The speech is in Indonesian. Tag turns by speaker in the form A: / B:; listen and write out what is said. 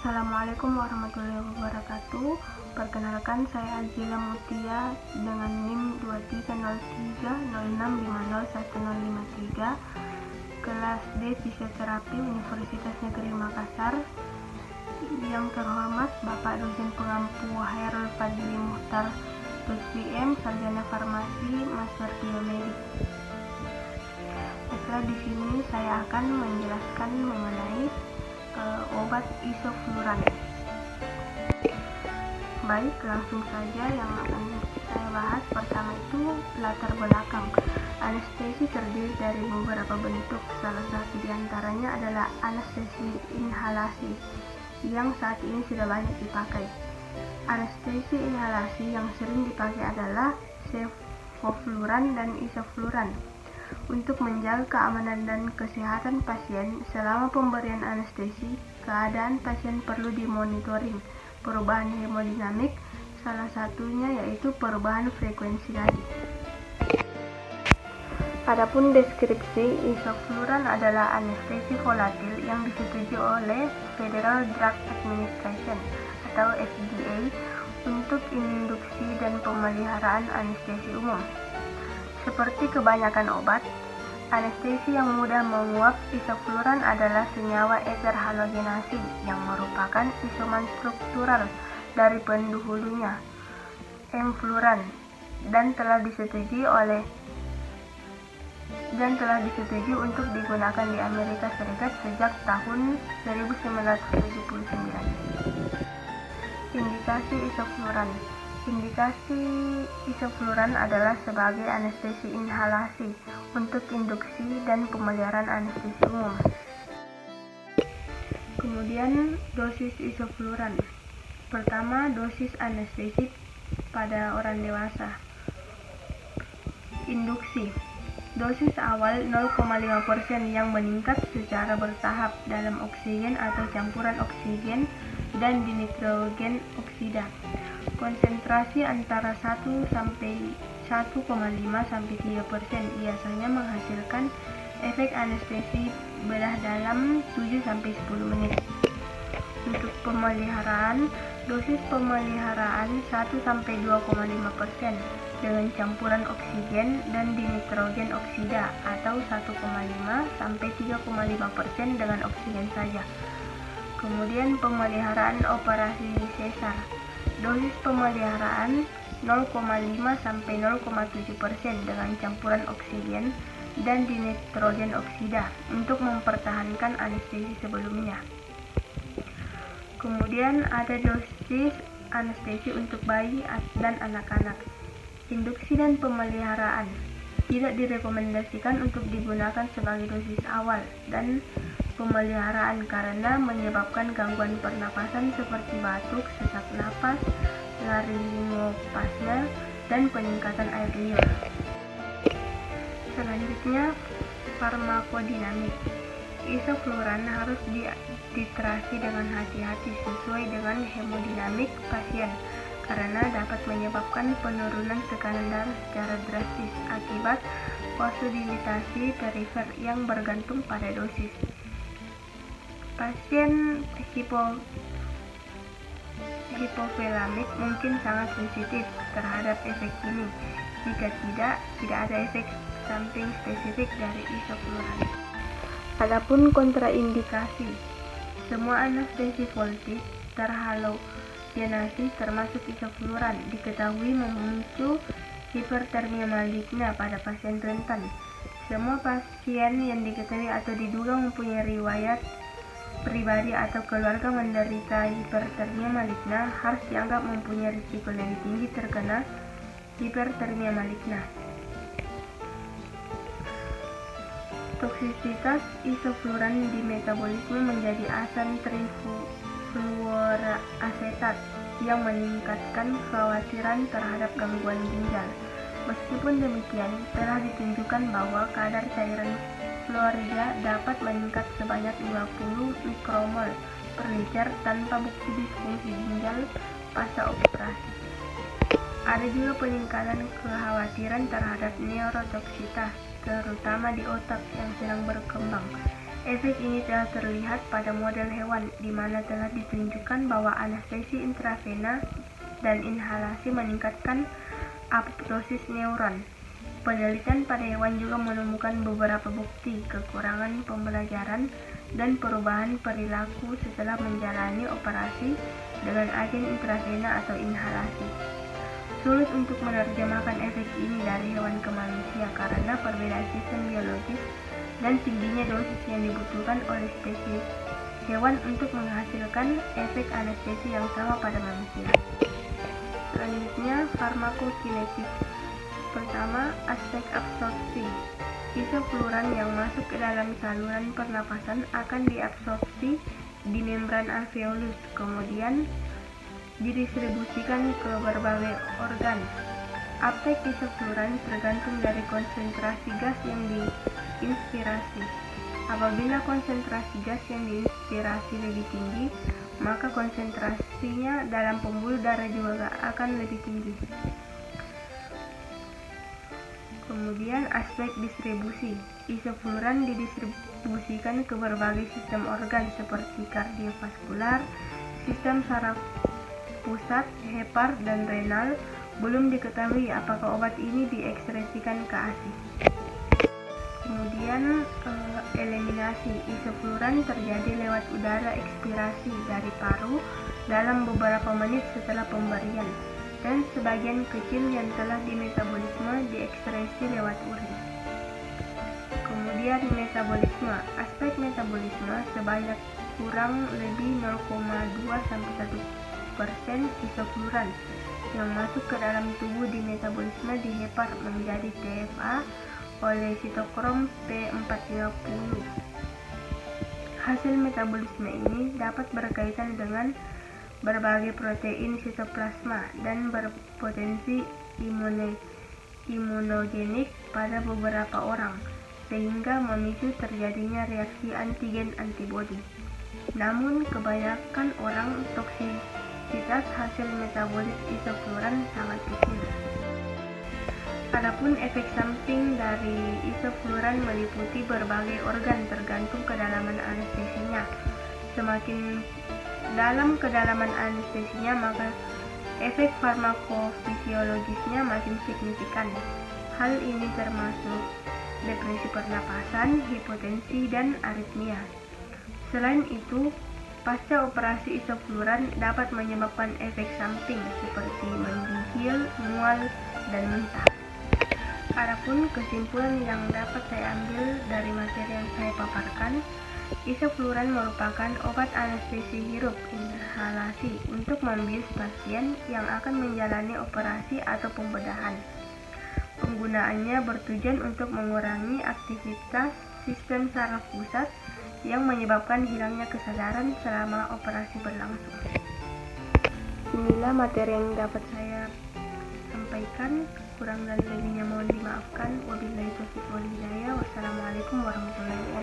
A: Assalamualaikum warahmatullahi wabarakatuh. Perkenalkan, saya Azila Mutia dengan NIM 230306501053, kelas D Fisioterapi Universitas Negeri Makassar. Yang terhormat Bapak Dosen Pengampu Hairul Fadli Muhtar, SPM, Sarjana Farmasi, Master Biomedik. Setelah di sini saya akan menjelaskan mengenai obat isofluran. Baik, langsung saja yang akan saya bahas. Pertama itu latar belakang. Anestesi terdiri dari beberapa bentuk. Salah satu diantaranya adalah anestesi inhalasi yang saat ini sudah banyak dipakai. Anestesi inhalasi yang sering dipakai adalah sevofluran dan isofluran. Untuk menjaga keamanan dan kesehatan pasien selama pemberian anestesi, keadaan pasien perlu dimonitoring perubahan hemodinamik, salah satunya yaitu perubahan frekuensi nadi. Adapun deskripsi, isofluran adalah anestesi volatil yang disetujui oleh Federal Drug Administration atau FDA untuk induksi dan pemeliharaan anestesi umum. Seperti kebanyakan obat, anestesi yang mudah menguap, isofluran adalah senyawa eter halogenasi yang merupakan isoman struktural dari pendahulunya, enfluran, dan telah disetujui untuk digunakan di Amerika Serikat sejak tahun 1979. Indikasi isofluran. Indikasi isofluran adalah sebagai anestesi inhalasi untuk induksi dan pemeliharaan anestesi umum. Kemudian dosis isofluran. Pertama, dosis anestesi pada orang dewasa. Induksi. Dosis awal 0,5% yang meningkat secara bertahap dalam oksigen atau campuran oksigen dan dinitrogen oksida. Konsentrasi antara 1,5 sampai 3% biasanya menghasilkan efek anestesi bedah dalam 7 sampai 10 menit. Untuk pemeliharaan, dosis pemeliharaan 1 sampai 2,5% dengan campuran oksigen dan dinitrogen oksida atau 1,5 sampai 3,5% dengan oksigen saja. Kemudian pemeliharaan operasi sesar. Dosis pemeliharaan 0,5 sampai 0,7% dengan campuran oksigen dan dinitrogen oksida untuk mempertahankan anestesi sebelumnya. Kemudian ada dosis anestesi untuk bayi dan anak-anak. Induksi dan pemeliharaan tidak direkomendasikan untuk digunakan sebagai dosis awal dan pemeliharaan karena menyebabkan gangguan pernapasan seperti batuk, sesak napas, laringopasma, dan peningkatan air liur. Selanjutnya, farmakodinamik. Isofluran harus dititrasi dengan hati-hati sesuai dengan hemodinamik pasien karena dapat menyebabkan penurunan tekanan darah secara drastis akibat vasodilitasi perifer yang bergantung pada dosis. Pasien hipovolemik mungkin sangat sensitif terhadap efek ini. Jika tidak ada efek samping spesifik dari isofluran. Adapun kontraindikasi, semua anestesi voltis terhalogenasi termasuk isofluran diketahui memicu hipertermia maligna pada pasien rentan. Semua pasien yang diketahui atau diduga mempunyai riwayat pribadi atau keluarga menderita hipertermia maligna harus dianggap mempunyai risiko lebih tinggi terkena hipertermia maligna. Toksisitas isofluran di metabolisme menjadi asam trifluoroasetat yang meningkatkan kekhawatiran terhadap gangguan ginjal. Meskipun demikian, telah ditunjukkan bahwa kadar cairan fluorida dapat meningkat sebanyak 20 mikromol per liter tanpa bukti disfungsi ginjal pasca operasi. Ada juga peningkatan kekhawatiran terhadap neurotoksitas, terutama di otak yang sedang berkembang. Efek ini telah terlihat pada model hewan, di mana telah ditunjukkan bahwa anestesi intravena dan inhalasi meningkatkan apoptosis neuron. Penelitian pada hewan juga menemukan beberapa bukti kekurangan pembelajaran dan perubahan perilaku setelah menjalani operasi dengan agen intravena atau inhalasi. Sulit untuk menerjemahkan efek ini dari hewan ke manusia karena perbedaan sistem biologis dan tingginya dosis yang dibutuhkan oleh spesies hewan untuk menghasilkan efek anestesi yang sama pada manusia. Selanjutnya, farmakokinetik. Pertama, aspek absorpsi. Isofluran yang masuk ke dalam saluran pernapasan akan diabsorpsi di membran alveolus, kemudian didistribusikan ke berbagai organ. Uptake isofluran tergantung dari konsentrasi gas yang diinspirasi. Apabila konsentrasi gas yang diinspirasi lebih tinggi, maka konsentrasinya dalam pembuluh darah juga akan lebih tinggi. Kemudian aspek distribusi. Isofluran didistribusikan ke berbagai sistem organ seperti kardiovaskular, sistem saraf pusat, hepar, dan renal. Belum diketahui apakah obat ini diekspresikan ke ASI. Kemudian eliminasi. Isofluran terjadi lewat udara ekspirasi dari paru dalam beberapa menit setelah pemberian, dan sebagian kecil yang telah dimetabolisme diekspresi lewat urin. Kemudian metabolisme. Aspek metabolisme sebanyak kurang lebih 0,2-1% isofluran yang masuk ke dalam tubuh dimetabolisme di hepar menjadi TFA oleh sitokrom P450. Hasil metabolisme ini dapat berkaitan dengan berbagai protein sitoplasma dan berpotensi imunogenik pada beberapa orang, sehingga memicu terjadinya reaksi antigen-antibodi. Namun, kebanyakan orang toksisitas hasil metabolis isofluran sangat kecil. Adapun efek samping dari isofluran meliputi berbagai organ tergantung kedalaman anestesinya. Semakin dalam kedalaman anestesinya, maka efek farmakofisiologisnya makin signifikan. Hal ini termasuk depresi pernapasan, hipotensi, dan aritmia. Selain itu, pasca operasi isofluran dapat menyebabkan efek samping seperti menggigil, mual, dan muntah. Adapun kesimpulan yang dapat saya ambil dari materi yang saya paparkan, isofluran merupakan obat anestesi hirup inhalasi untuk membius pasien yang akan menjalani operasi atau pembedahan. Penggunaannya bertujuan untuk mengurangi aktivitas sistem saraf pusat yang menyebabkan hilangnya kesadaran selama operasi berlangsung. Inilah materi yang dapat saya sampaikan. Kurang dan lebihnya mohon dimaafkan. Wabillahi taufiq wal hidayah. Wassalamualaikum warahmatullahi wabarakatuh.